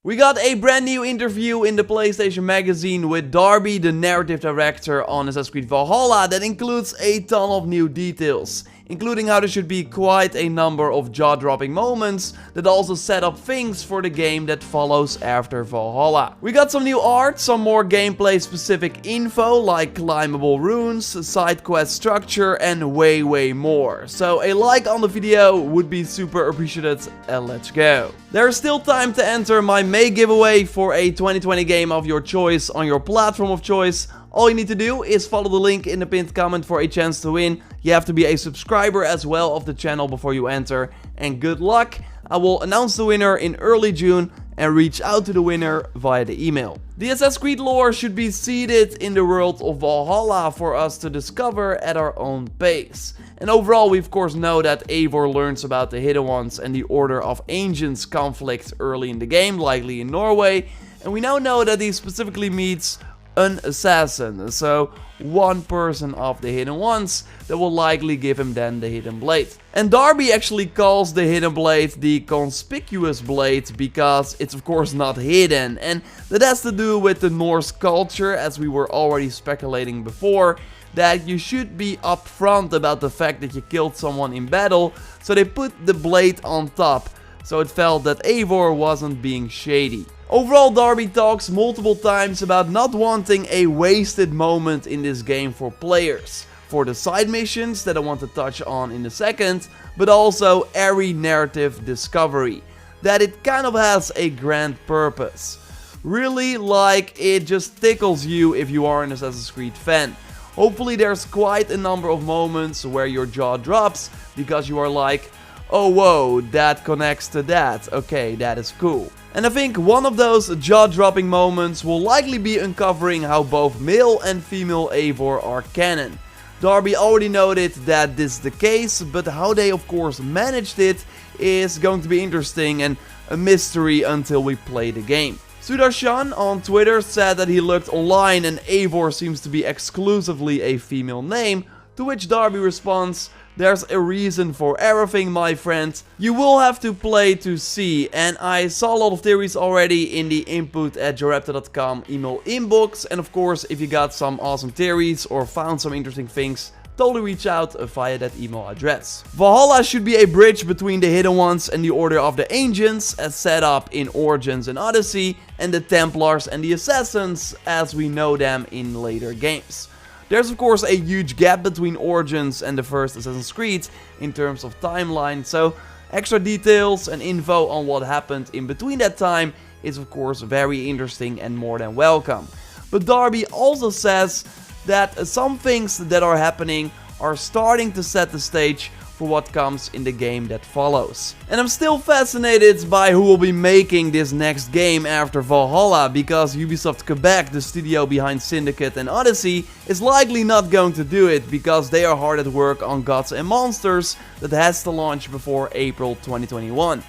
We got a brand new interview in the PlayStation magazine with Darby, the narrative director on Assassin's Creed Valhalla, that includes a ton of new details, including how there should be quite a number of jaw-dropping moments that also set up things for the game that follows after Valhalla. We got some new art, some more gameplay specific info like climbable runes, side quest structure and way more. So a like on the video would be super appreciated, and let's go. There is still time to enter my May giveaway for a 2020 game of your choice on your platform of choice. All you need to do is follow the link in the pinned comment for a chance to win. You have to be a subscriber as well of the channel before you enter. And good luck. I will announce the winner in early June and reach out to the winner via the email. The Assassin's Creed lore should be seated in the world of Valhalla for us to discover at our own pace. And overall, we of course know that Eivor learns about the Hidden Ones and the Order of Ancients conflict early in the game, likely in Norway. And we now know that he specifically meets an assassin, so one person of the Hidden Ones that will likely give him then the Hidden Blade. And Darby actually calls the Hidden Blade the Conspicuous Blade because it's of course not hidden, and that has to do with the Norse culture, as we were already speculating before, that you should be upfront about the fact that you killed someone in battle, so they put the blade on top, so it felt that Eivor wasn't being shady. Overall, Darby talks multiple times about not wanting a wasted moment in this game for players, for the side missions that I want to touch on in a second, but also every narrative discovery, that it kind of has a grand purpose. Really, like, it just tickles you if you are an Assassin's Creed fan. Hopefully there's quite a number of moments where your jaw drops because you are like, oh whoa, that connects to that, okay, that is cool. And I think one of those jaw-dropping moments will likely be uncovering how both male and female Eivor are canon. Darby already noted that this is the case, but how they of course managed it is going to be interesting and a mystery until we play the game. Sudarshan on Twitter said that he looked online and Eivor seems to be exclusively a female name, to which Darby responds, "There's a reason for everything, my friend. You will have to play to see." And I saw a lot of theories already in the input@joraptor.com email inbox. And of course, if you got some awesome theories or found some interesting things, totally reach out via that email address. Valhalla should be a bridge between the Hidden Ones and the Order of the Ancients, as set up in Origins and Odyssey, and the Templars and the Assassins as we know them in later games. There's of course a huge gap between Origins and the first Assassin's Creed in terms of timeline, so extra details and info on what happened in between that time is of course very interesting and more than welcome. But Darby also says that some things that are happening are starting to set the stage for what comes in the game that follows. And I'm still fascinated by who will be making this next game after Valhalla, because Ubisoft Quebec, the studio behind Syndicate and Odyssey, is likely not going to do it because they are hard at work on Gods and Monsters that has to launch before April 2021.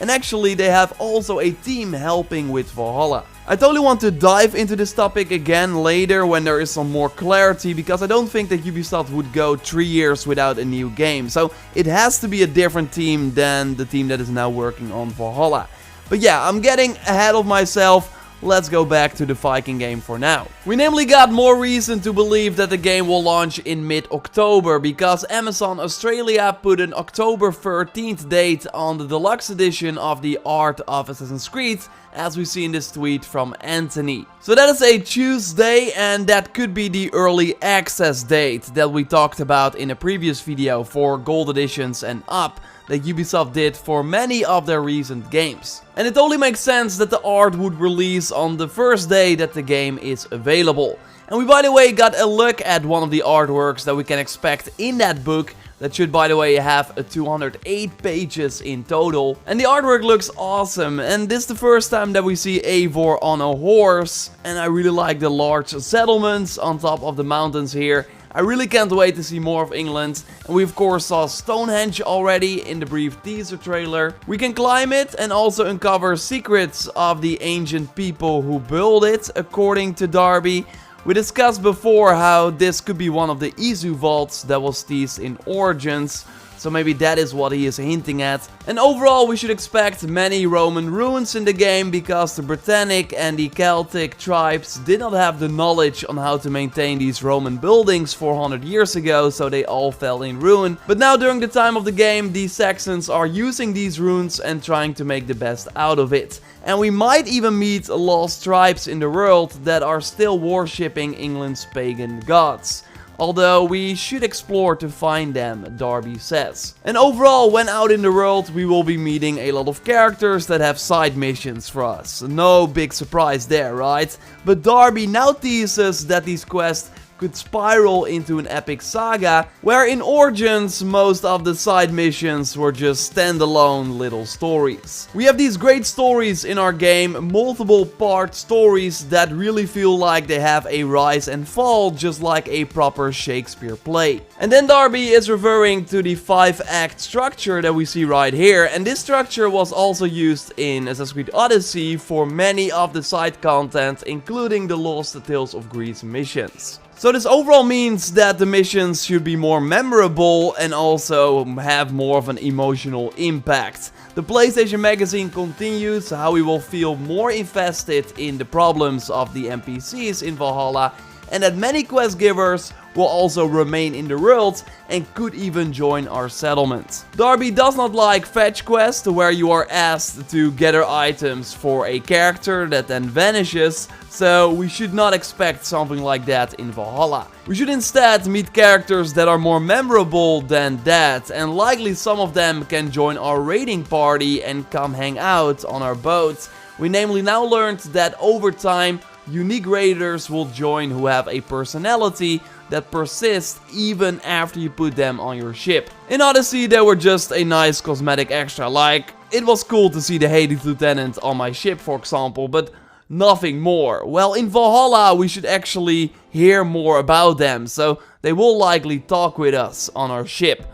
And actually they have also a team helping with Valhalla. I totally want to dive into this topic again later when there is some more clarity, because I don't think that Ubisoft would go 3 years without a new game. So it has to be a different team than the team that is now working on Valhalla. But yeah, I'm getting ahead of myself. Let's go back to the Viking game for now. We namely got more reason to believe that the game will launch in mid-October, because Amazon Australia put an October 13th date on the deluxe edition of the Art of Assassin's Creed, as we see in this tweet from Anthony. So that is a Tuesday, and that could be the early access date that we talked about in a previous video for gold editions and up, that Ubisoft did for many of their recent games. And it only makes sense that the art would release on the first day that the game is available. And we, by the way, got a look at one of the artworks that we can expect in that book. That should, by the way, have 208 pages in total. And the artwork looks awesome. And this is the first time that we see Eivor on a horse. And I really like the large settlements on top of the mountains here. I really can't wait to see more of England. And we of course saw Stonehenge already in the brief teaser trailer. We can climb it and also uncover secrets of the ancient people who built it, according to Darby. We discussed before how this could be one of the Izu vaults that was teased in Origins. So maybe that is what he is hinting at. And overall, we should expect many Roman ruins in the game because the Britannic and the Celtic tribes did not have the knowledge on how to maintain these Roman buildings 400 years ago, so they all fell in ruin. But now during the time of the game, the Saxons are using these ruins and trying to make the best out of it. And we might even meet lost tribes in the world that are still worshipping England's pagan gods. Although we should explore to find them, Darby says. And overall, when out in the world, we will be meeting a lot of characters that have side missions for us. No big surprise there, right? But Darby now teases that these quests could spiral into an epic saga, where in Origins most of the side missions were just standalone little stories. We have these great stories in our game, multiple part stories that really feel like they have a rise and fall, just like a proper Shakespeare play. And then Darby is referring to the 5-act structure that we see right here, and this structure was also used in Assassin's Creed Odyssey for many of the side content, including the Lost Tales of Greece missions. So this overall means that the missions should be more memorable and also have more of an emotional impact. The PlayStation Magazine continues how we will feel more invested in the problems of the NPCs in Valhalla, and that many quest givers will also remain in the world and could even join our settlement. Darby does not like fetch quests, where you are asked to gather items for a character that then vanishes, so we should not expect something like that in Valhalla. We should instead meet characters that are more memorable than that, and likely some of them can join our raiding party and come hang out on our boat. We namely now learned that over time, unique raiders will join who have a personality that persists even after you put them on your ship. In Odyssey, they were just a nice cosmetic extra, like it was cool to see the Hades Lieutenant on my ship, for example, but nothing more. Well, in Valhalla, we should actually hear more about them, so they will likely talk with us on our ship.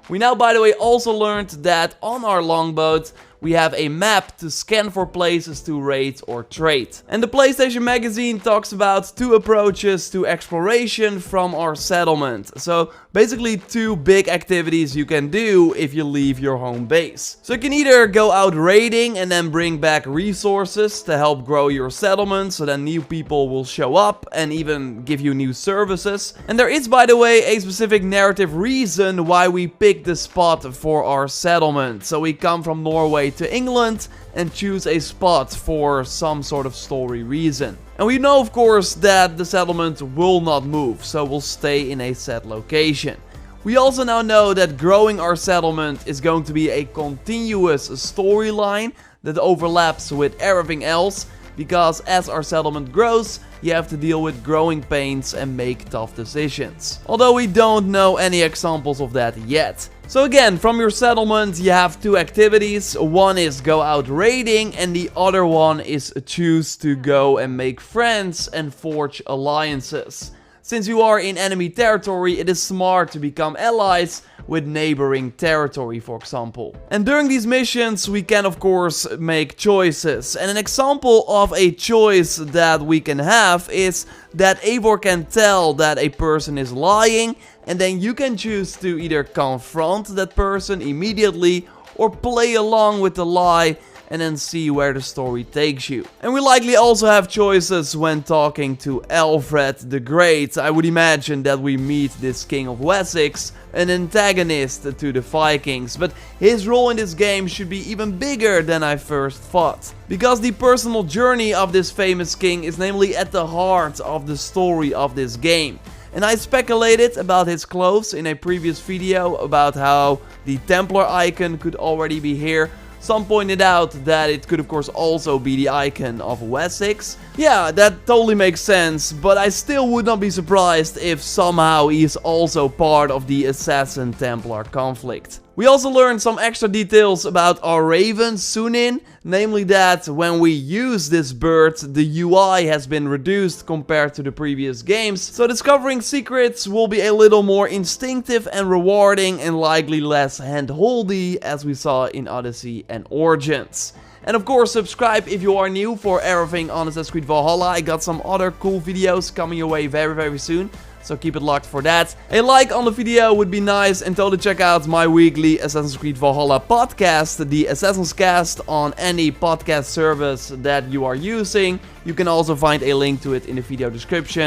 We now, by the way, also learned that on our longboat, we have a map to scan for places to raid or trade. And the PlayStation Magazine talks about 2 approaches to exploration from our settlement. So basically 2 big activities you can do if you leave your home base. So you can either go out raiding and then bring back resources to help grow your settlement, so then new people will show up and even give you new services. And there is, by the way, a specific narrative reason why we picked the spot for our settlement. So we come from Norway to England and choose a spot for some sort of story reason. And we know, of course, that the settlement will not move, so we'll stay in a set location. We also now know that growing our settlement is going to be a continuous storyline that overlaps with everything else, because as our settlement grows, you have to deal with growing pains and make tough decisions. Although we don't know any examples of that yet. So again, from your settlement you have 2 activities. One is go out raiding and the other one is choose to go and make friends and forge alliances. Since you are in enemy territory, it is smart to become allies with neighboring territory, for example. And during these missions, we can of course make choices. And an example of a choice that we can have is that Eivor can tell that a person is lying, and then you can choose to either confront that person immediately or play along with the lie and then see where the story takes you. And we likely also have choices when talking to Alfred the Great. I would imagine that we meet this King of Wessex, an antagonist to the Vikings, but his role in this game should be even bigger than I first thought. Because the personal journey of this famous king is namely at the heart of the story of this game. And I speculated about his clothes in a previous video about how the Templar icon could already be here. Some pointed out that it could of course also be the icon of Wessex. Yeah, that totally makes sense, but I still would not be surprised if somehow he is also part of the Assassin-Templar conflict. We also learned some extra details about our raven, Sunin, namely that when we use this bird, the UI has been reduced compared to the previous games, so discovering secrets will be a little more instinctive and rewarding and likely less hand-holdy as we saw in Odyssey and Origins. And of course, subscribe if you are new for everything on Assassin's Creed Valhalla. I got some other cool videos coming your way very soon. so keep it locked for that. A like on the video would be nice, and totally check out my weekly Assassin's Creed Valhalla podcast, the Assassin's Cast, on any podcast service that you are using. You can also find a link to it in the video description.